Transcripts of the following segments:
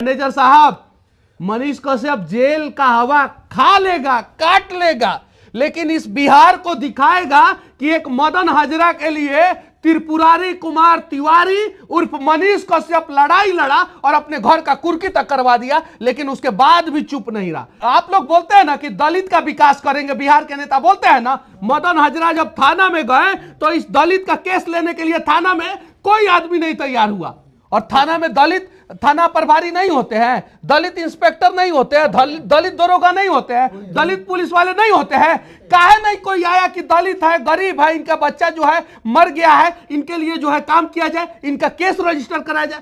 Manager साहब, Manish Kashyap jail का हवा खा लेगा, काट लेगा, लेकिन इस बिहार को दिखाएगा कि एक मदन हाजरा के लिए त्रिपुरारी कुमार तिवारी उर्फ मनीष कश्यप लड़ाई लड़ा और अपने घर का कुर्की तक करवा दिया, लेकिन उसके बाद भी चुप नहीं रहा। आप लोग बोलते हैं ना कि दलित का विकास करेंगे, बिहार के नेता बोलते हैं ना, मदन हाजरा जब थाना में गए तो इस दलित का केस लेने के लिए थाना में कोई आदमी नहीं तैयार हुआ। और थाना में दलित थाना प्रभारी नहीं होते हैं, दलित इंस्पेक्टर नहीं होते हैं, दलित दरोगा नहीं होते हैं, दलित पुलिस वाले नहीं होते हैं। काहे नहीं कोई आया कि दलित है, गरीब है, इनका बच्चा जो है मर गया है, इनके लिए जो है काम किया जाए, इनका केस रजिस्टर कराया जाए।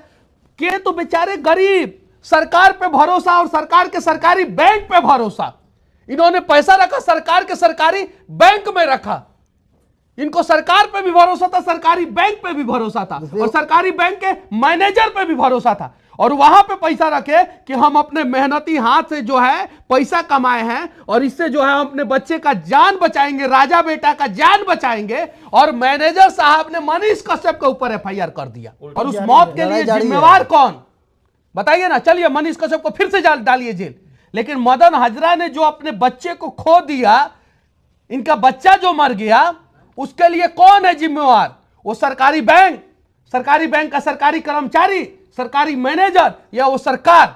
के तो बेचारे गरीब, सरकार पे भरोसा और सरकार के सरकारी बैंक पे भरोसा। इन्होंने पैसा रखा सरकार के सरकारी बैंक में रखा। इनको सरकार पे भी भरोसा था, सरकारी बैंक पे भी भरोसा था, और सरकारी बैंक के मैनेजर पे भी भरोसा था। और वहां पे पैसा रखे कि हम अपने मेहनती हाथ से जो है पैसा कमाए हैं और इससे जो है हम अपने बच्चे का जान बचाएंगे, राजा बेटा का जान बचाएंगे। और मैनेजर साहब ने मनीष कश्यप के ऊपर एफआईआर कर दिया। और उस मौत के लिए जिम्मेवार कौन बताइए ना। चलिए मनीष कश्यप को फिर से डालिए जेल, लेकिन मदन हाजरा ने जो अपने बच्चे को खो दिया, इनका बच्चा जो मर गया, उसके लिए कौन है जिम्मेवार? वो सरकारी बैंक का सरकारी कर्मचारी, सरकारी मैनेजर, या वो सरकार?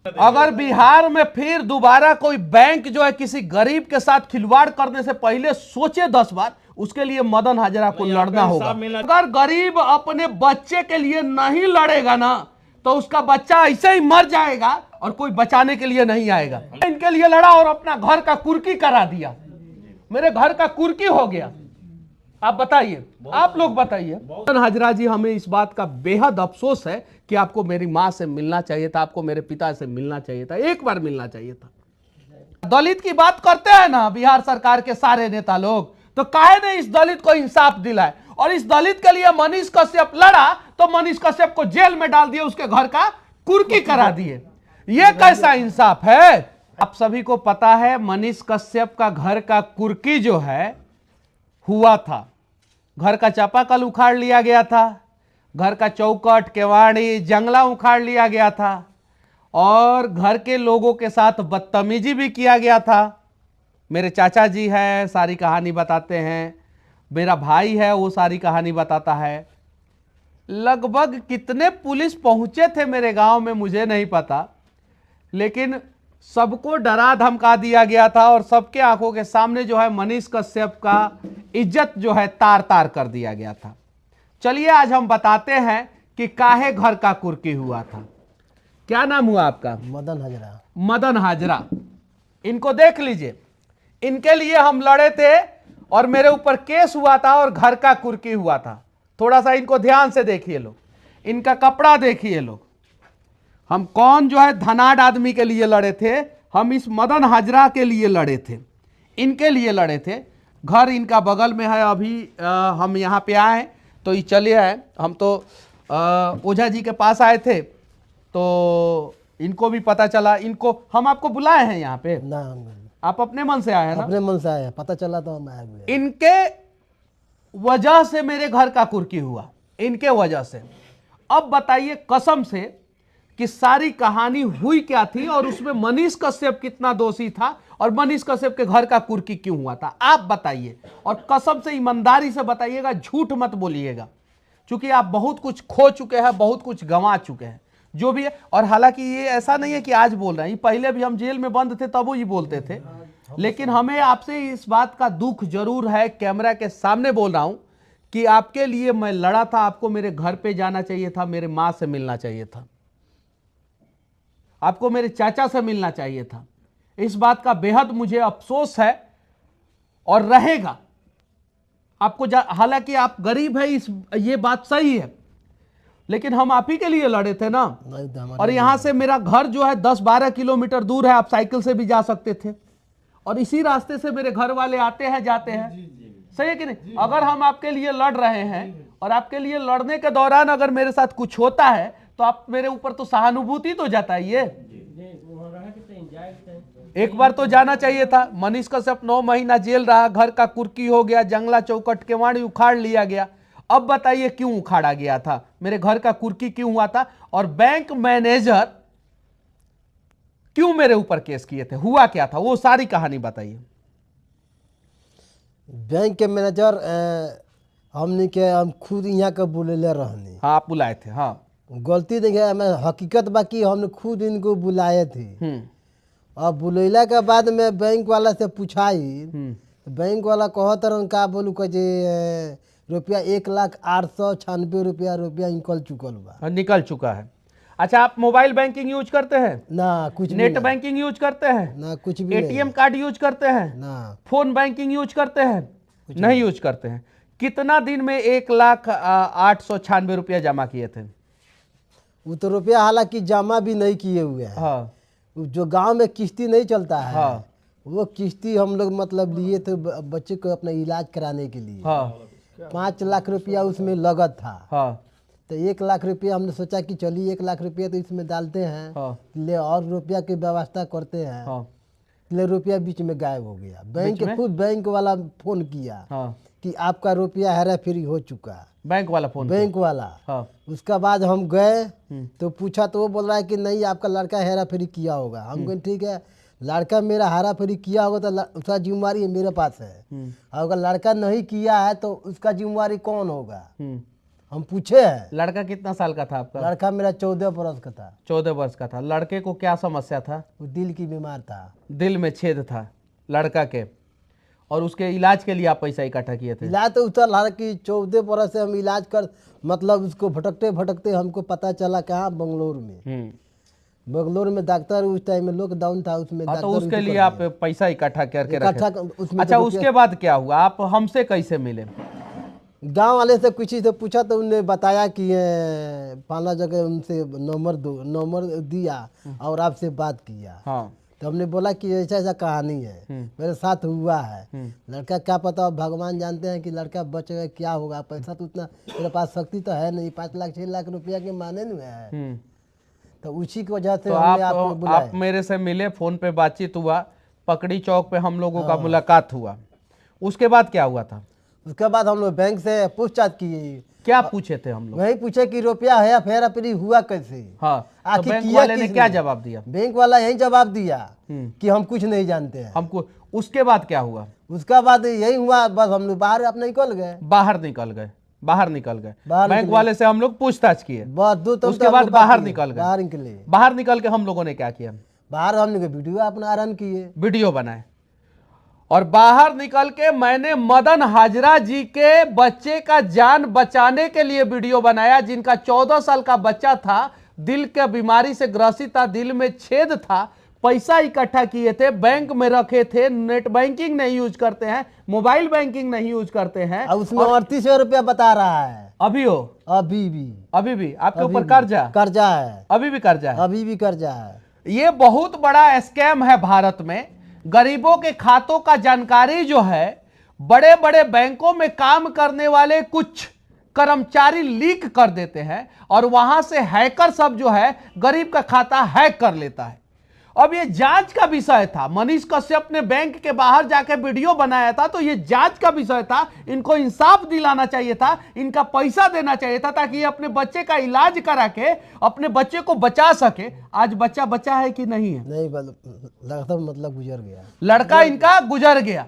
अगर बिहार में फिर दोबारा कोई बैंक जो है किसी गरीब के साथ खिलवाड़ करने से पहले सोचे 10 बार, उसके लिए मदन हाजरा को लड़ना होगा। अगर गरीब अपने बच्चे के लिए नहीं लड़ेगा ना, तो उसका बच्चा ऐसे ही मर जाएगा और कोई बचाने के लिए नहीं आएगा। इनके लिए लड़ा और अपना घर का कुर्की करा दिया। मेरे घर का कुर्की हो गया। आप बताइए, आप लोग बताइए। मदन हाजरा जी, हमें इस बात का बेहद अफसोस है कि आपको मेरी मां से मिलना चाहिए था, आपको मेरे पिता से मिलना चाहिए था, एक बार मिलना चाहिए था। दलित की बात करते हैं ना बिहार सरकार के सारे नेता लोग, तो काहे ने इस दलित को इंसाफ दिलाए? और इस दलित के लिए मनीष कश्यप लड़ा तो मनीष कश्यप को जेल में डाल दिए, उसके घर का कुर्की करा दिए। यह कैसा इंसाफ है? आप सभी को पता है मनीष कश्यप का घर का कुर्की जो है हुआ था, घर का चापाकल उखाड़ लिया गया था, घर का चौखट, केवाड़ी, जंगला उखाड़ लिया गया था, और घर के लोगों के साथ बदतमीजी भी किया गया था। मेरे चाचा जी हैं, सारी कहानी बताते हैं, मेरा भाई है, वो सारी कहानी बताता है। लगभग कितने पुलिस पहुंचे थे मेरे गांव में मुझे नहीं पता, लेकिन सबको डरा धमका दिया गया था और सबके आंखों के सामने जो है मनीष कश्यप का इज्जत जो है तार तार कर दिया गया था। चलिए आज हम बताते हैं कि काहे घर का कुर्की हुआ था। क्या नाम हुआ आपका? मदन हाजरा। मदन हाजरा। इनको देख लीजिए, इनके लिए हम लड़े थे और मेरे ऊपर केस हुआ था और घर का कुर्की हुआ था। थोड़ा सा इनको ध्यान से देखिए लोग, इनका कपड़ा देखिए लोग। हम कौन जो है धनाढ़ आदमी के लिए लड़े थे? हम इस मदन हाजरा के लिए लड़े थे, इनके लिए लड़े थे। घर इनका बगल में है। अभी हम यहाँ पे आए तो ये चले आए। हम तो ओझा जी के पास आए थे, तो इनको भी पता चला। इनको हम आपको बुलाए हैं यहाँ पे ना, आप अपने मन से आए हैं ना? अपने मन से आए, पता चला तो हम आए हुए। इनके वजह से मेरे घर का कुर्की हुआ, इनके वजह से। अब बताइए कसम से कि सारी कहानी हुई क्या थी और उसमें मनीष कश्यप कितना दोषी था और मनीष कश्यप के घर का कुर्की क्यों हुआ था, आप बताइए। और कसम से ईमानदारी से बताइएगा, झूठ मत बोलिएगा, क्योंकि आप बहुत कुछ खो चुके हैं, बहुत कुछ गंवा चुके हैं जो भी है। और हालांकि ये ऐसा नहीं है कि आज बोल रहे हैं, पहले भी हम जेल में बंद थे तब वो ही बोलते थे। लेकिन हमें आपसे इस बात का दुख जरूर है, कैमरा के सामने बोल रहा हूं, कि आपके लिए मैं लड़ा था। आपको मेरे घर पे जाना चाहिए था, मेरे माँ से मिलना चाहिए था, आपको मेरे चाचा से मिलना चाहिए था। इस बात का बेहद मुझे अफसोस है और रहेगा। आपको हालांकि आप गरीब है, ये बात सही है, लेकिन हम आप ही के लिए लड़े थे ना। और यहां से मेरा घर जो है 10-12 किलोमीटर दूर है, आप साइकिल से भी जा सकते थे, और इसी रास्ते से मेरे घर वाले आते हैं जाते हैं। सही है कि नहीं? अगर हम आपके लिए लड़ रहे हैं और आपके लिए लड़ने के दौरान अगर मेरे साथ कुछ होता है तो आप मेरे ऊपर तो सहानुभूति तो जताइए। एक बार तो जाना चाहिए था। मनीष कश्यप 9 महीना जेल रहा, घर का कुर्की हो गया, जंगला चौखट केवाड़ी उखाड़ लिया गया। अब बताइए क्यों उखाड़ा गया था, मेरे घर का कुर्की क्यों हुआ था? और बैंक मैनेजर क्यों मेरे ऊपर केस किए थे, हुआ क्या था, वो सारी कहानी बताइए। बैंक के मैनेजर हमने के हम खुद यहाँ के बुलेले रहनी। हाँ, आप बुलाए थे। हाँ। गलती नहीं है, मैं हकीकत बाकी हमने खुद इनको बुलाए थे। और बुलैला के बाद में बैंक वाला से पूछाई, बैंक वाला कहत रहन का बोलू कह रुपया 1,0896,000 रुपया निकल चुकल बा। निकल चुका है। अच्छा, आप मोबाइल बैंकिंग यूज करते हैं? ना कुछ भी नेट ना। बैंकिंग यूज करते हैं? ना कुछ भी एटीएम कार्ड यूज करते हैं? ना फोन बैंकिंग यूज करते हैं? नहीं यूज करते हैं। कितना दिन में 1,0896,000 रुपया जमा किए थे? वो तो रुपया हालांकि जमा भी नहीं किए हुए हैं। हाँ। जो गांव में किश्ती नहीं चलता है, हाँ। वो किश्ती हम लोग मतलब लिए थे बच्चे को अपना इलाज कराने के लिए। हाँ। 5 लाख रुपया उसमें लगत था। हाँ। तो 1 लाख रुपया हमने सोचा कि चलिए 1 लाख रुपया तो इसमें डालते हैं। हाँ। ले और रुपया की व्यवस्था करते हैं। हाँ। ले रुपया बीच में गायब हो गया। बैंक खुद बैंक वाला फोन किया कि आपका रुपया हेरा फेरी हो चुका। बैंक वाला फोन? बैंक वाला। हाँ। उसका बाद हम गए तो पूछा तो वो बोल रहा है कि नहीं आपका लड़का हेरा फेरी किया होगा। हम कहें ठीक है, लड़का मेरा हेरा फेरी किया होगा तो उसका जिम्मेवारी मेरे पास है। और अगर लड़का नहीं किया है तो उसका जिम्मेवारी कौन होगा, हम पूछे हैं। लड़का कितना साल का था आपका? लड़का मेरा 14 बरस का था। 14 वर्ष का था। लड़के को क्या समस्या था? वो दिल की बीमार था। दिल में छेद था लड़का के, और उसके इलाज के लिए आप पैसा इकट्ठा किए थे? इलाज तो उतर हालांकि 14 बरस से हम इलाज कर मतलब उसको भटकते भटकते हमको पता चला कहाँ, बंगलोर में। बंगलोर में डॉक्टर उस टाइम में लॉकडाउन था, उसमें तो उसके लिए आप पैसा इकट्ठा करके रखे? उसमें अच्छा, उसके बाद क्या हुआ? आप हमसे कैसे मिले? गांव वाले से किसी से पूछा तो उन्होंने बताया कि फलाना जगह उनसे नंबर दिया और आपसे बात किया। हाँ। तो हमने बोला कि ऐसा ऐसा कहानी है, मेरे साथ हुआ है। लड़का क्या पता, भगवान जानते हैं कि लड़का बचेगा क्या होगा। पैसा तो उतना मेरे पास शक्ति तो है नहीं, 5 लाख 6 लाख रुपया के माने नहीं है। तो उसी की वजह से तो आप मेरे से मिले, फोन पे बातचीत हुआ, पकड़ी चौक पे हम लोगों का मुलाकात हुआ। उसके बाद क्या हुआ था? उसके बाद हम लोग बैंक से पूछताछ किए। क्या पूछे थे हम लोग? वही पूछे कि रुपया है फेरा फेरी हुआ कैसे। हाँ। तो बैंक वाले ने क्या जवाब दिया? बैंक वाला यही जवाब दिया कि हम कुछ नहीं जानते हैं हमको। उसके बाद क्या हुआ? उसका बाद यही हुआ, बस हम लोग बाहर अपने निकल गए। बाहर निकल गए बैंक वाले से हम लोग पूछताछ किए, बस उसके बाद बाहर निकल गए। बाहर निकल के हम लोगों ने क्या किया? बाहर हमने वीडियो अपना रन किए, वीडियो बनाए, और बाहर निकल के मैंने मदन हाजरा जी के बच्चे का जान बचाने के लिए वीडियो बनाया, जिनका 14 साल का बच्चा था, दिल के बीमारी से ग्रसित था, दिल में छेद था। पैसा इकट्ठा किए थे, बैंक में रखे थे, नेट बैंकिंग नहीं यूज करते हैं, मोबाइल बैंकिंग नहीं यूज करते हैं। उसमें 38 रुपया बता रहा है अभी भी आपके ऊपर कर्जा है, अभी भी कर्जा है। ये बहुत बड़ा स्कैम है भारत में। गरीबों के खातों का जानकारी जो है बड़े बड़े बैंकों में काम करने वाले कुछ कर्मचारी लीक कर देते हैं, और वहां से हैकर सब जो है गरीब का खाता हैक कर लेता है। अब ये जांच का विषय था। मनीष कश्यप ने बैंक के बाहर जाके वीडियो बनाया था, तो ये जांच का विषय था। इनको इंसाफ दिलाना चाहिए था, इनका पैसा देना चाहिए था, ताकि ये अपने बच्चे का इलाज करा के अपने बच्चे को बचा सके। आज बच्चा बचा है कि नहीं है? नहीं, लड़का मतलब गुजर गया, लड़का इनका गुजर गया।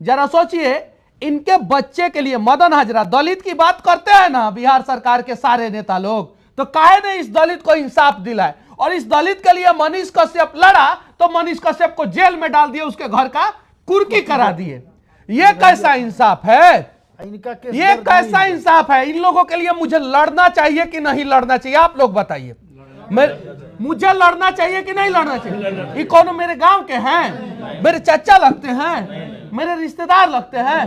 जरा सोचिए, इनके बच्चे के लिए मदन हाजरा, दलित की बात करते हैं ना बिहार सरकार के सारे नेता लोग, तो काहे ने इस दलित को इंसाफ दिलाए? और इस दलित के लिए मनीष कश्यप लड़ा तो मनीष कश्यप को जेल में डाल दिए, उसके घर का कुर्की करा दिए। ये कैसा इंसाफ है? ये कैसा इंसाफ है? इन लोगों के लिए मुझे लड़ना चाहिए कि नहीं लड़ना चाहिए? आप लोग बताइए। मुझे लड़ना चाहिए कि नहीं लड़ना चाहिए? ये कौन मेरे गांव के हैं, मेरे चाचा लगते हैं, मेरे रिश्तेदार लगते हैं,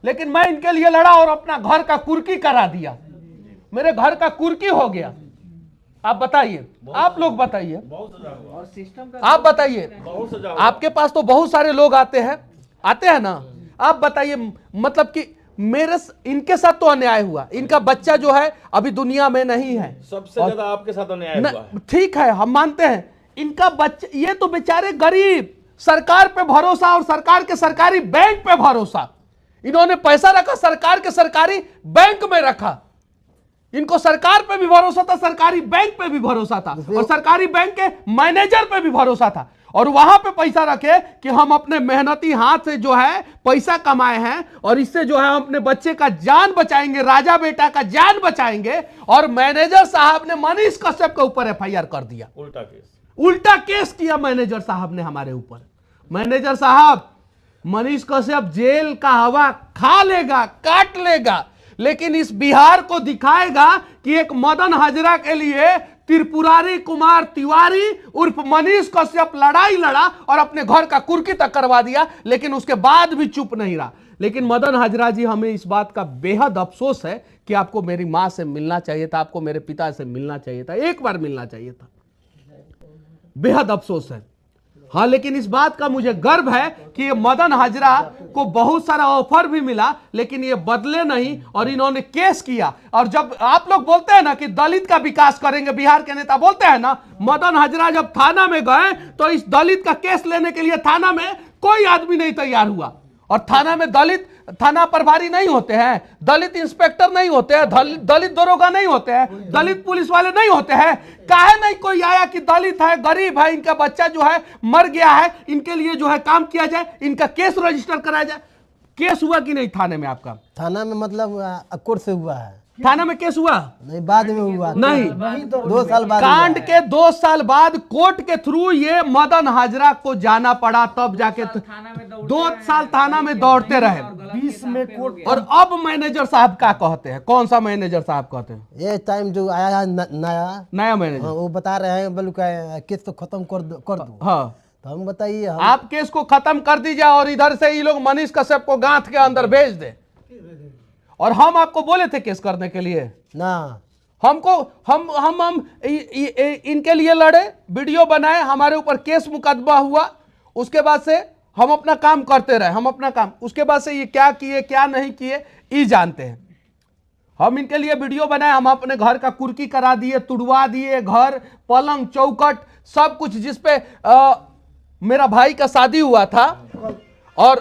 लेकिन मैं इनके लिए लड़ा और अपना घर का कुर्की करा दिया। मेरे घर का कुर्की हो गया। आप बताइए, आप लोग बताइए, आप बताइए। आपके पास तो बहुत सारे लोग आते हैं ना। आप बताइए, मतलब कि मेरे इनके साथ तो अन्याय हुआ। इनका बच्चा जो है अभी दुनिया में नहीं है, सबसे ज्यादा आपके साथ अन्याय हुआ है। ठीक है, हम मानते हैं। इनका बच्चा, ये तो बेचारे गरीब, सरकार पे भरोसा और सरकार के सरकारी बैंक पे भरोसा। इन्होंने पैसा रखा, सरकार के सरकारी बैंक में रखा। इनको सरकार पे भी भरोसा था, सरकारी बैंक पे भी भरोसा था, और सरकारी बैंक के मैनेजर पे भी भरोसा था, और वहां पे पैसा रखे कि हम अपने मेहनती हाथ से जो है पैसा कमाए हैं और इससे जो है हम अपने बच्चे का जान बचाएंगे, राजा बेटा का जान बचाएंगे। और मैनेजर साहब ने मनीष कश्यप के ऊपर एफआईआर कर दिया, उल्टा केस किया मैनेजर साहब ने हमारे ऊपर। मैनेजर साहब, मनीष कश्यप जेल का हवा खा लेगा, काट लेगा, लेकिन इस बिहार को दिखाएगा कि एक मदन हाजरा के लिए त्रिपुरारी कुमार तिवारी उर्फ मनीष कश्यप लड़ाई लड़ा और अपने घर का कुर्की तक करवा दिया, लेकिन उसके बाद भी चुप नहीं रहा। लेकिन मदन हाजरा जी, हमें इस बात का बेहद अफसोस है कि आपको मेरी मां से मिलना चाहिए था, आपको मेरे पिता से मिलना चाहिए था, एक बार मिलना चाहिए था, बेहद अफसोस है। हाँ, लेकिन इस बात का मुझे गर्व है कि ये मदन हाजरा को बहुत सारा ऑफर भी मिला, लेकिन ये बदले नहीं और इन्होंने केस किया। और जब आप लोग बोलते हैं ना कि दलित का विकास करेंगे, बिहार के नेता बोलते हैं ना, मदन हाजरा जब थाना में गए तो इस दलित का केस लेने के लिए थाना में कोई आदमी नहीं तैयार हुआ। और थाना में दलित थाना प्रभारी नहीं होते हैं, दलित इंस्पेक्टर नहीं होते हैं, दलित दरोगा नहीं होते हैं, दलित पुलिस वाले नहीं होते हैं। काहे नहीं कोई आया कि दलित है, गरीब है, इनका बच्चा जो है मर गया है, इनके लिए जो है काम किया जाए, इनका केस रजिस्टर कराया जाए। केस हुआ कि नहीं थाने में आपका? थाना में मतलब अकोट से हुआ है, थाना में केस हुआ नहीं, बाद में हुआ नहीं, 2 साल बाद कांड के 2 साल बाद कोर्ट के थ्रू ये मदन हाजरा को जाना पड़ा, तब जाके 2 साल थाना में दौड़ते रहे। 20 में कोर्ट और अब मैनेजर साहब क्या कहते हैं? कौन सा मैनेजर साहब कहते हैं? ये टाइम जो आया है नया मैनेजर, वो बता रहे हैं बोलो केस तो खत्म कर दो। हाँ, तो हम बताइए, आप केस को खत्म कर दीजिए और इधर से ये लोग मनीष कश्यप को गांठ के अंदर भेज दे। और हम आपको बोले थे केस करने के लिए ना, हमको हम इनके लिए लड़े, वीडियो बनाए, हमारे ऊपर केस मुकदमा हुआ, उसके बाद से हम अपना काम करते रहे, हम अपना काम, उसके बाद से ये क्या किए क्या नहीं किए ये जानते हैं। हम इनके लिए वीडियो बनाए, हम अपने घर का कुर्की करा दिए, तुड़वा दिए, घर पलंग चौकट सब कुछ, जिसपे मेरा भाई का शादी हुआ था और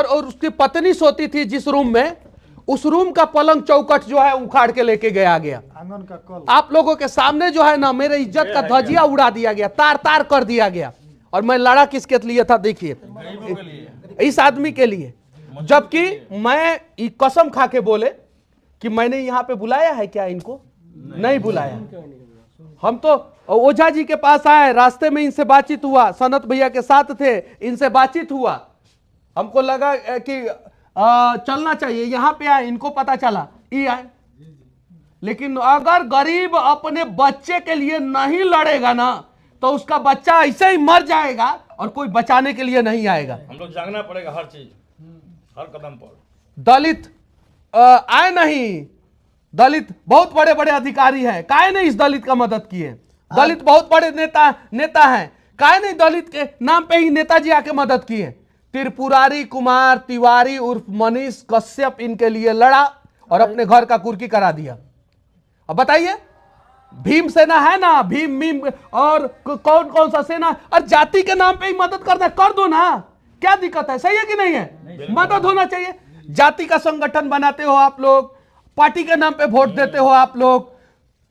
उसकी पत्नी सोती थी जिस रूम में, उस रूम का पलंग चौकट जो है उखाड़ के लेके गया गया। आंगन का कल आप लोगों के सामने जो है ना, मेरे इज्जत का धजिया उड़ा दिया गया, तार तार कर दिया गया। और मैं लड़ा किसके लिए था? देखिए, इस आदमी के लिए, जबकि मैं कसम खा के बोले कि मैंने यहाँ पे बुलाया है क्या इनको? नहीं बुलाया। हम तो ओझा जी के पास आए, रास्ते में इनसे बातचीत हुआ, सनत भैया के साथ थे, इनसे बातचीत हुआ, हमको लगा कि चलना चाहिए, यहाँ पे आए, इनको पता चला ये आए। लेकिन अगर गरीब अपने बच्चे के लिए नहीं लड़ेगा ना, तो उसका बच्चा ऐसे ही मर जाएगा और कोई बचाने के लिए नहीं आएगा। हम लोग जागना पड़ेगा हर चीज, हर कदम पर। दलित आए नहीं, दलित बहुत बड़े बड़े अधिकारी हैं, काहे नहीं इस दलित का मदद किए? दलित बहुत बड़े नेता हैं, काहे नहीं दलित के नाम पे ही नेताजी आके मदद किए? त्रिपुरारी कुमार तिवारी उर्फ मनीष कश्यप इनके लिए लड़ा और अपने घर का कुर्की करा दिया। अब बताइए, भीम सेना है ना, भीम और कौन कौन सा सेना, और जाति के नाम पे ही मदद करना है, कर दो ना, क्या दिक्कत है? सही है कि नहीं है? मदद होना चाहिए। जाति का संगठन बनाते हो आप लोग, पार्टी के नाम पे वोट देते हो आप लोग,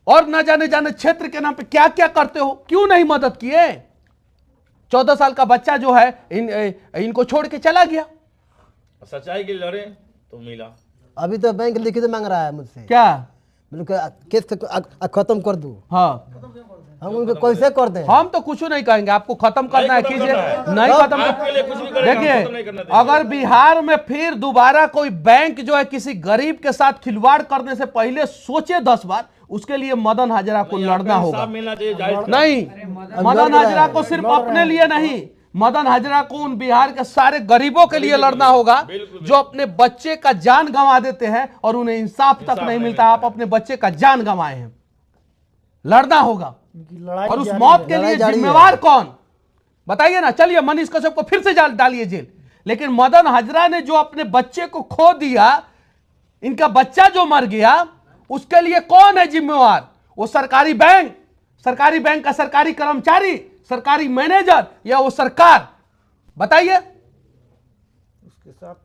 और न जाने क्षेत्र के नाम पे क्या क्या करते हो, क्यों नहीं मदद किए? 14 साल का बच्चा जो है इनको छोड़ के चला गया। सच्चाई के लड़े तो मिला। अभी तो बैंक लिखित मांग रहा है मुझसे, क्या? केस खत्म कर दूं। हाँ, हम उनको कैसे कर दें? हम तो कुछ नहीं कहेंगे, आपको खत्म करना है कीजिए, नहीं खत्म। आपके लिए कुछ भी करेंगे, हम खत्म नहीं करना देखिए, देंगे। अगर बिहार में फिर दोबारा कोई बैंक जो है किसी गरीब के साथ खिलवाड़ करने से पहले सोचे 10 बार, उसके लिए मदन हाजरा को लड़ना होगा। इंसाफ मिलना चाहिए, जायज नहीं, मदन हाजरा को सिर्फ अपने लिए नहीं, मदन हाजरा को उन बिहार के सारे गरीबों के लिए लड़ना होगा जो अपने बच्चे का जान गंवा देते हैं और उन्हें इंसाफ तक नहीं मिलता। आप अपने बच्चे का जान गंवाए हैं, लड़ना होगा। लड़ाई और उस मौत के लिए जिम्मेवार कौन? बताइए ना। चलिए, मनीष कश्यप को फिर से डालिए जेल, लेकिन मदन हाजरा ने जो अपने बच्चे को खो दिया, इनका बच्चा जो मर गया, उसके लिए कौन है जिम्मेवार? वो सरकारी बैंक का सरकारी कर्मचारी, सरकारी मैनेजर, या वो सरकार? बताइए। उसके साथ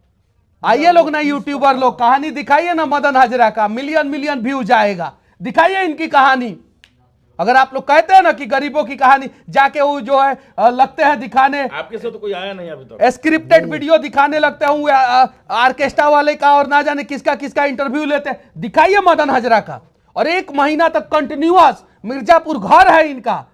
आइए लोग ना यूट्यूबर लोग, कहानी दिखाइए ना मदन हाजरा का, मिलियन मिलियन व्यू जाएगा, दिखाइए इनकी कहानी। अगर आप लोग कहते हैं ना कि गरीबों की कहानी, जाके वो जो है लगते हैं दिखाने, आपके से तो कोई आया नहीं अभी तक। स्क्रिप्टेड वीडियो दिखाने लगते हैं ऑर्केस्ट्रा वाले का और ना जाने किसका किसका इंटरव्यू लेते हैं, दिखाइए मदन हाजरा का। और 1 महीना तक कंटिन्यूअस, मिर्जापुर घर है इनका,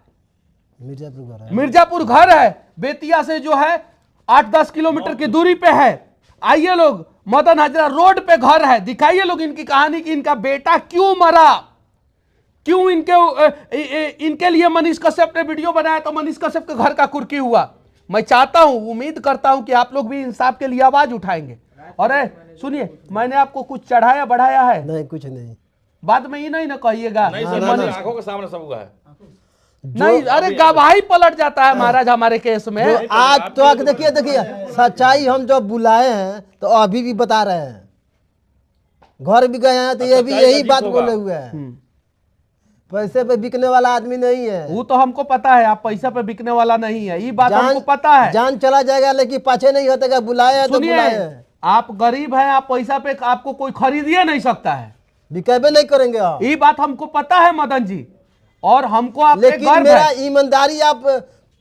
मिर्जापुर घर है। मिर्जापुर घर है, बेतिया से जो है 8-10 किलोमीटर की दूरी पे है। आइए लोग, मदन हाजरा रोड पे घर है, दिखाइए लोग इनकी कहानी कि इनका बेटा क्यों मरा, क्यों इनके लिए मनीष कश्यप ने वीडियो बनाया तो मनीष कश्यप के घर का कुर्की हुआ। मैं चाहता हूं, उम्मीद करता हूं कि आप लोग भी इंसाफ के लिए आवाज उठाएंगे। और सुनिए, मैंने आपको कुछ चढ़ाया बढ़ाया है? नहीं, कुछ नहीं। बाद में ये नहीं ना कहिएगा नहीं सर, मनीष, आंखों के सामने सब हुआ है। नहीं, अरे गवाही पलट जाता है महाराज हमारे केस में। जो आज तो आके देखिए सच्चाई हम जो बुलाए हैं तो अभी भी बता रहे हैं, घर भी गए हैं तो ये भी यही बात बोले हुए हैं। पैसे पे बिकने वाला आदमी नहीं है। वो तो हमको पता है, आप पैसा पे बिकने वाला नहीं है, ये बात हमको पता है। जान चला जाएगा लेकिन पाछे नहीं होता, बुलाए हैं तो बुलाए सुनिए, हैं। आप गरीब हैं, आप पैसा पे आपको कोई खरीदिए नहीं सकता है, बिकेबे नहीं करेंगे आप। ये बात हमको पता है मदन जी, और हमको आप पे लेकिन गर्व मेरा है। ईमानदारी आप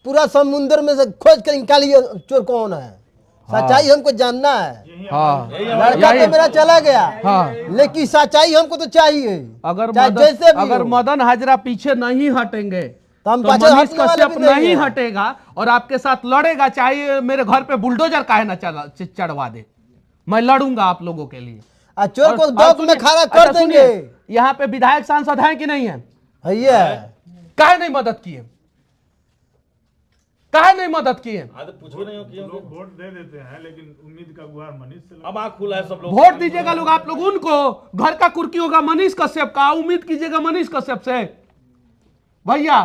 पूरा समुद्र में से खोज कर निकालिए चोर कौन है। सच्चाई हमको जानना है। हाँ, लड़का तो मेरा चला गया, हाँ। लेकिन सच्चाई हमको तो चाहिए। अगर चाहे मदन, जैसे भी अगर हो। मदन हाजरा पीछे नहीं हटेंगे तो हम तो पाछे मनीष हटने वाले कश्यप भी नहीं नहीं हैं। हटेगा और आपके साथ लड़ेगा, चाहे मेरे घर पे बुलडोजर काहे ना चढ़वा दे, मैं लड़ूंगा आप लोगों के लिए। और चोर को और दौक में खड़ा कर अच्छा देंगे। सुनिए, यहाँ पे विधायक सांसद हैं कि नहीं है? भैया काहे नहीं मदद किए, काहे नहीं मदद किए? हाँ तो पूछो नहीं हो कि लोग वोट दे देते हैं, लेकिन उम्मीद का गुहार मनीष से अब आँख खुला है सब लोग। वोट दीजिएगा लोग, आप लोग उनको, घर का कुर्की होगा मनीष कश्यप का, उम्मीद कीजिएगा मनीष कश्यप से। भैया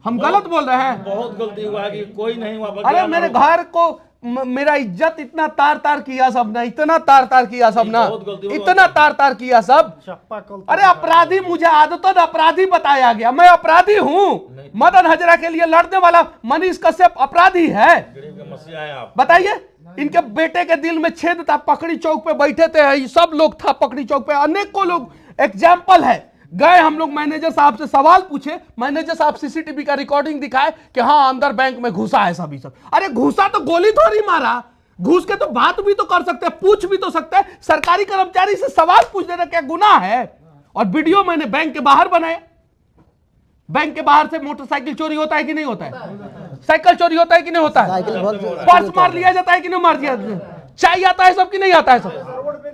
हम गलत बोल रहे हैं? बहुत गलती हुआ है कि कोई नहीं हुआ। अरे मेरे घर को मेरा इज्जत इतना तार तार किया सबने, इतना तार तार किया सब ना, बहुत गलती हुआ। इतना तार तार किया सब। चप्पा कल अरे अपराधी, मुझे आदतन अपराधी बताया गया, मैं अपराधी हूं। मदन हाजरा के लिए लड़ने वाला मनीष कश्यप अपराधी है? गरीब के मसीहा हैं आप। बताइए, इनके बेटे के दिल में छेद था, पकड़ी चौक पे बैठे थे, ये सब लोग था पकड़ी चौक पे, अनेकों लोग एग्जाम्पल है। गए हम लोग, मैनेजर साहब से सवाल पूछे, मैनेजर साहब सीसीटीवी का रिकॉर्डिंग दिखाए कि हाँ अंदर बैंक में घुसा है सभी सब। अरे घुसा तो गोली थोड़ी मारा, घुस के तो बात भी तो कर सकते हैं, पूछ भी तो सकते हैं। सरकारी कर्मचारी से सवाल पूछ देना क्या गुनाह है? और वीडियो मैंने बैंक के बाहर बनाया। बैंक के बाहर से मोटरसाइकिल चोरी होता है कि नहीं होता है? साइकिल चोरी होता है कि नहीं होता है? पर्स मार लिया जाता है कि नहीं मार दिया? चाय आता है सब कि नहीं आता है सब?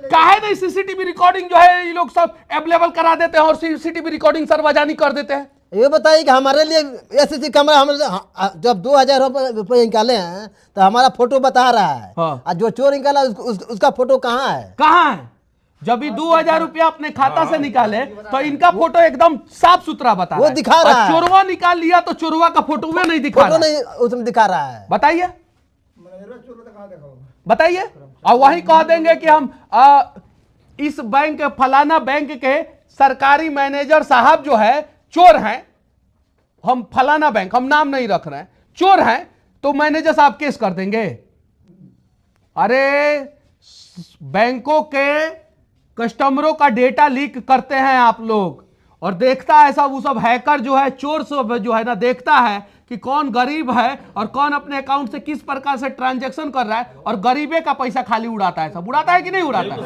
काहे नहीं सीसीटीवी रिकॉर्डिंग जो है ये लोग सब अवेलेबल करा देते हैं और सीसीटीवी रिकॉर्डिंग सर्वजनिक कर देते हैं। ये बताइए कि हमारे लिए एसएससी कैमरा हम जब 2000 रुपये निकाले हैं तो हमारा फोटो बता रहा है। हाँ। और जो चोर निकाला उसका फोटो कहाँ है? कहाँ है? जब भी 2000 रुपया अपने खाता से निकाले तो इनका फोटो एकदम साफ सुथरा बता वो रहा है। दिखा रहा और है। चोरवा निकाल लिया तो चोरवा का फोटो वो नहीं दिखा फोटो रहा है। नहीं उसमें दिखा रहा है। बताइए, बताइए। और वही कह देंगे कि हम इस बैंक, फलाना बैंक के सरकारी मैनेजर साहब जो है चोर हैं, हम फलाना बैंक, हम नाम नहीं रख रहे हैं, चोर हैं, तो मैनेजर साहब केस कर देंगे। अरे बैंकों के कस्टमरों का डेटा लीक करते हैं आप लोग, और देखता है सब, वो सब हैकर जो है, चोर सब जो है ना, देखता है कि कौन गरीब है और कौन अपने अकाउंट से किस प्रकार से ट्रांजैक्शन कर रहा है, और गरीबे का पैसा खाली उड़ाता है। सब उड़ाता है कि नहीं उड़ाता है?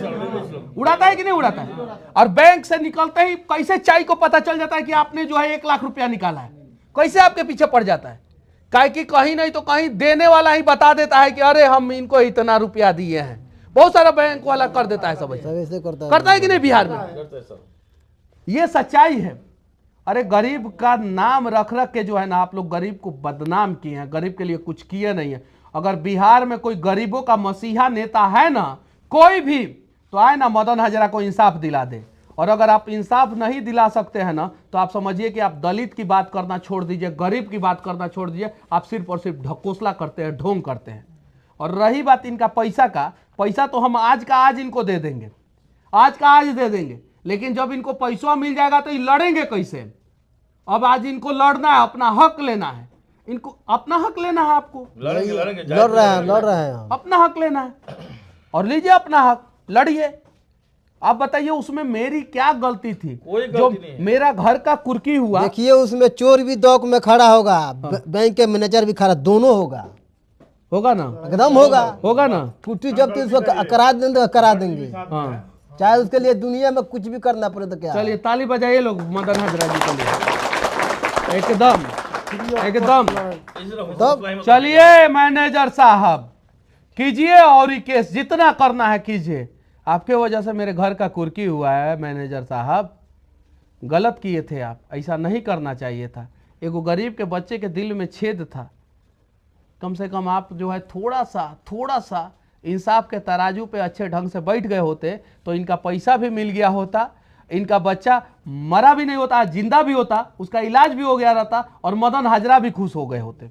उड़ाता है कि नहीं उड़ाता है? और बैंक से निकलते ही कैसे चाय को पता चल जाता है कि आपने जो है 1 लाख रुपया निकाला है? कैसे आपके पीछे पड़ जाता है? काहे कि कहीं नहीं तो कहीं देने वाला ही बता देता है कि अरे हम इनको इतना रुपया दिए हैं। बहुत सारा बैंक वाला कर देता है सब ऐसा। सब ऐसे करता है कि नहीं बिहार में? करते हैं सब। ये सच्चाई है। अरे गरीब का नाम रख रख के जो है ना, आप लोग गरीब को बदनाम किए हैं, गरीब के लिए कुछ किए नहीं है। अगर बिहार में कोई गरीबों का मसीहा नेता है ना, कोई भी, तो आए ना मदन हाजरा को इंसाफ दिला दे। और अगर आप इंसाफ नहीं दिला सकते हैं ना, तो आप समझिए कि आप दलित की बात करना छोड़ दीजिए, गरीब की बात करना छोड़ दीजिए, आप सिर्फ और सिर्फ ढकोसला करते हैं, ढोंग करते हैं। और रही बात इनका पैसा का, पैसा तो हम आज का आज इनको दे देंगे, आज का आज दे देंगे, लेकिन जब इनको पैसा मिल जाएगा तो ये लड़ेंगे कैसे? अब आज इनको लड़ना है, अपना हक लेना है, इनको अपना हक लेना है। आपको लड़ेंगे लड़ेंगे लड़ रहे हैं हम। अपना हक लेना है। और लीजिए अपना हक, लड़िए। आप बताइए उसमें मेरी क्या गलती थी? कोई जो गलती नहीं है। मेरा घर का कुर्की हुआ, देखिए उसमें चोर भी दौक में खड़ा होगा, बैंक के मैनेजर भी खड़ा, दोनों होगा, होगा ना? एकदम होगा। होगा ना? कुर्सी जब तो इसको करा देंगे तो करा देंगे, हाँ, चाहे उसके लिए दुनिया में कुछ भी करना पड़े तो क्या। चलिए ताली बजाइए लोग मदन हाजरा जी के लिए। एकदम एकदम। तब चलिए मैनेजर साहब, कीजिए और ये केस जितना करना है कीजिए। आपके वजह से मेरे घर का कुर्की हुआ है मैनेजर साहब, गलत किए थे आप, ऐसा नहीं करना चाहिए था। एगो गरीब के बच्चे के दिल में छेद था, कम से कम आप जो है थोड़ा सा इंसाफ के तराजू पे अच्छे ढंग से बैठ गए होते तो इनका पैसा भी मिल गया होता, इनका बच्चा मरा भी नहीं होता, जिंदा भी होता, उसका इलाज भी हो गया रहता और मदन हाजरा भी खुश हो गए होते।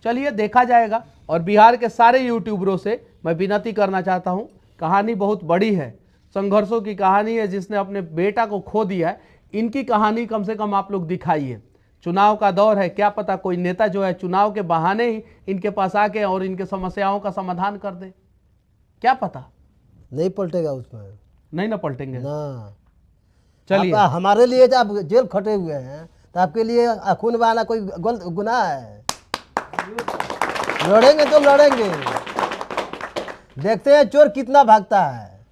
चलिए देखा जाएगा। और बिहार के सारे यूट्यूबरों से मैं विनती करना चाहता हूँ, कहानी बहुत बड़ी है, संघर्षों की कहानी है, जिसने अपने बेटा को खो दिया है, इनकी कहानी कम से कम आप लोग दिखाइए। चुनाव का दौर है, क्या पता कोई नेता जो है चुनाव के बहाने ही इनके पास आके और इनके समस्याओं का समाधान कर दे, क्या पता। नहीं पलटेगा उसमें, नहीं ना पलटेंगे। ना। चलिए हमारे लिए जब आप जेल खटे हुए हैं तो आपके लिए खून बहाना कोई गलत गुनाह है? लड़ेंगे तो लड़ेंगे, देखते हैं चोर कितना भागता है।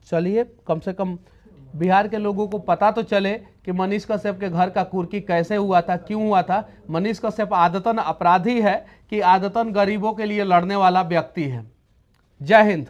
चलिए कम से कम बिहार के लोगों को पता तो चले कि मनीष कश्यप के घर का कुर्की कैसे हुआ था, क्यों हुआ था। मनीष कश्यप आदतन अपराधी है कि आदतन गरीबों के लिए लड़ने वाला व्यक्ति है। जय हिंद।